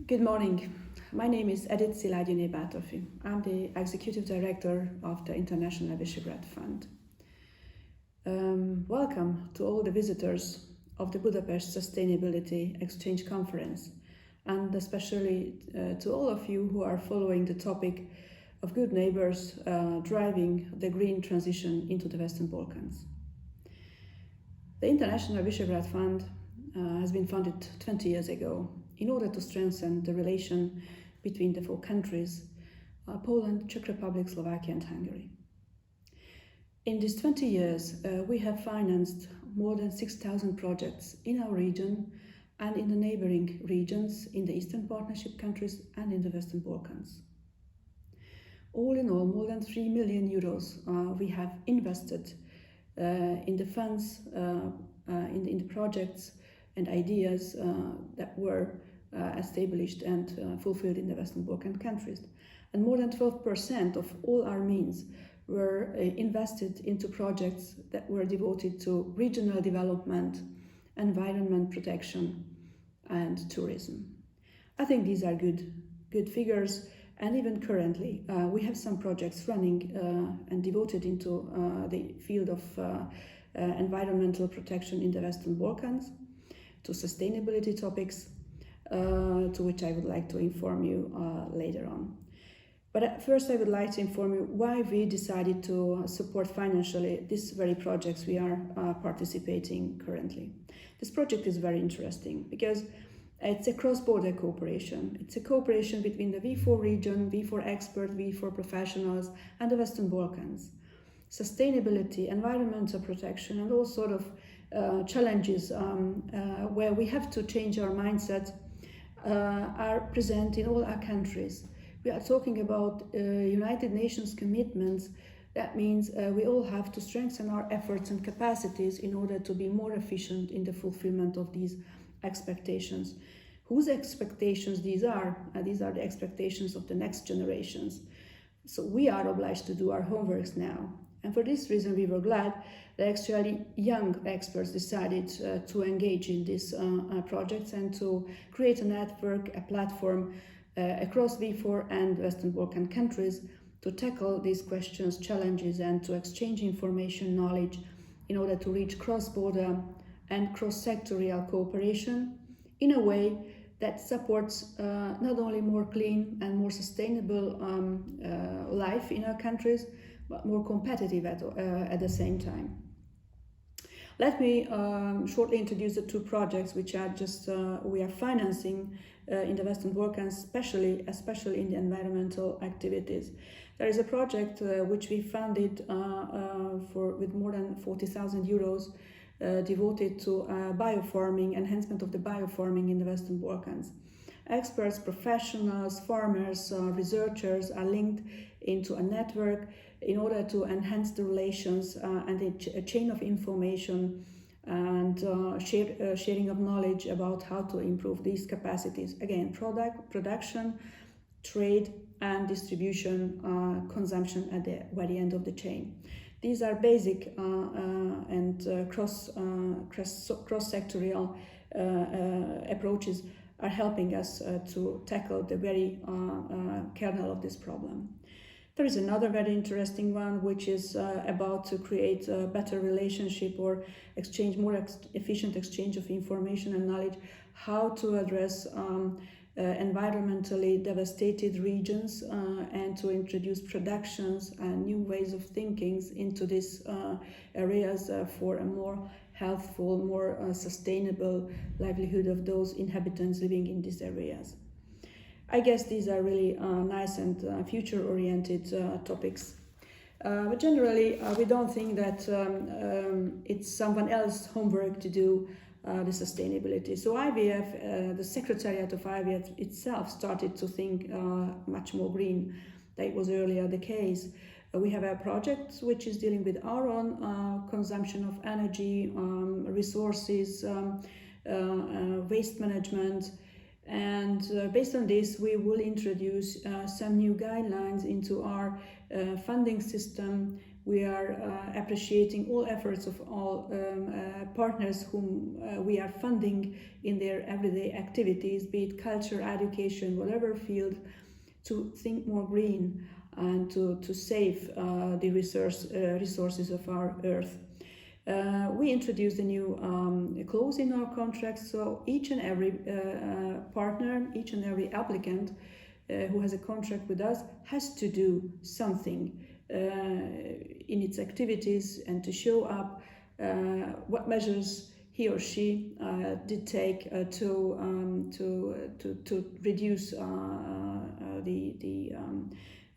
Good morning. My name is Szilágyiné Bátorfi. I'm the Executive Director of the International Visegrad Fund. Welcome to all the visitors of the Budapest Sustainability Exchange Conference, and especially to all of you who are following the topic of good neighbors driving the green transition into the Western Balkans. The International Visegrad Fund has been founded 20 years ago in order to strengthen the relation between the four countries, Poland, Czech Republic, Slovakia and Hungary. In these 20 years, we have financed more than 6,000 projects in our region and in the neighboring regions, in the Eastern Partnership countries and in the Western Balkans. All in all, more than 3 million euros we have invested in the funds, in the projects and ideas that were established and fulfilled in the Western Balkan countries. And more than 12% of all our means were invested into projects that were devoted to regional development, environment protection and tourism. I think these are good figures, and even currently we have some projects running and devoted into the field of environmental protection in the Western Balkans, to sustainability topics, to which I would like to inform you later on. But first I would like to inform you why we decided to support financially these very projects we are participating currently. This project is very interesting because it's a cross-border cooperation. It's a cooperation between the V4 region, V4 experts, V4 professionals and the Western Balkans. Sustainability, environmental protection and all sort of challenges where we have to change our mindset are present in all our countries. We are talking about United Nations commitments. That means we all have to strengthen our efforts and capacities in order to be more efficient in the fulfillment of these expectations. Whose expectations these are? These are the expectations of the next generations. So we are obliged to do our homeworks now. And for this reason, we were glad that actually young experts decided to engage in these projects and to create a network, a platform across V4 and Western Balkan countries to tackle these questions, challenges, and to exchange information, knowledge in order to reach cross-border and cross-sectorial cooperation in a way that supports not only more clean and more sustainable life in our countries, but more competitive at the same time. Let me shortly introduce the two projects which are we are financing in the Western Balkans, especially in the environmental activities. There is a project which we funded with more than 40,000 euros devoted to biofarming, enhancement of the biofarming in the Western Balkans. Experts, professionals, farmers, researchers are linked into a network in order to enhance the relations and a chain of information and sharing of knowledge about how to improve these capacities. Again, production, trade and distribution, consumption at the very end of the chain. These are basic and cross-sectorial approaches are helping us to tackle the very kernel of this problem. There is another very interesting one which is about to create a better relationship or more efficient exchange of information and knowledge, how to address environmentally devastated regions and to introduce productions and new ways of thinking into these areas for a more healthful, more sustainable livelihood of those inhabitants living in these areas. I guess these are really nice and future-oriented topics. But generally, we don't think that it's someone else's homework to do the sustainability. So IVF, the Secretariat of IVF itself started to think much more green than it was earlier the case. We have a project which is dealing with our own consumption of energy, resources, waste management, and based on this we will introduce some new guidelines into our funding system We are appreciating all efforts of all partners whom we are funding in their everyday activities, be it culture, education, whatever field, to think more green and to save the resources of our earth. We introduced a new clause in our contracts, so each and every partner, each and every applicant who has a contract with us has to do something in its activities and to show up what measures he or she did take to reduce the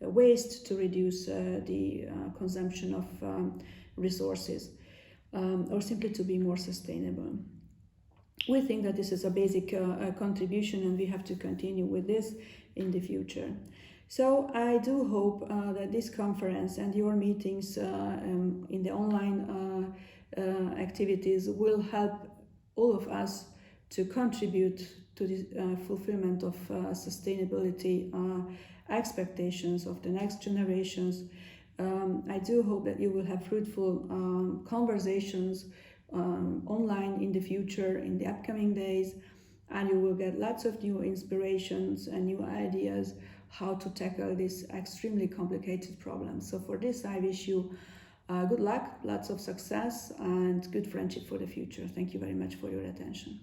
waste, to reduce the consumption of resources, or simply to be more sustainable. We think that this is a basic contribution, and we have to continue with this in the future. So I do hope that this conference and your meetings in the online activities will help all of us to contribute to the fulfillment of sustainability expectations of the next generations. I do hope that you will have fruitful conversations online in the future, in the upcoming days, and you will get lots of new inspirations and new ideas how to tackle this extremely complicated problem. So for this, I wish you good luck, lots of success, and good friendship for the future. Thank you very much for your attention.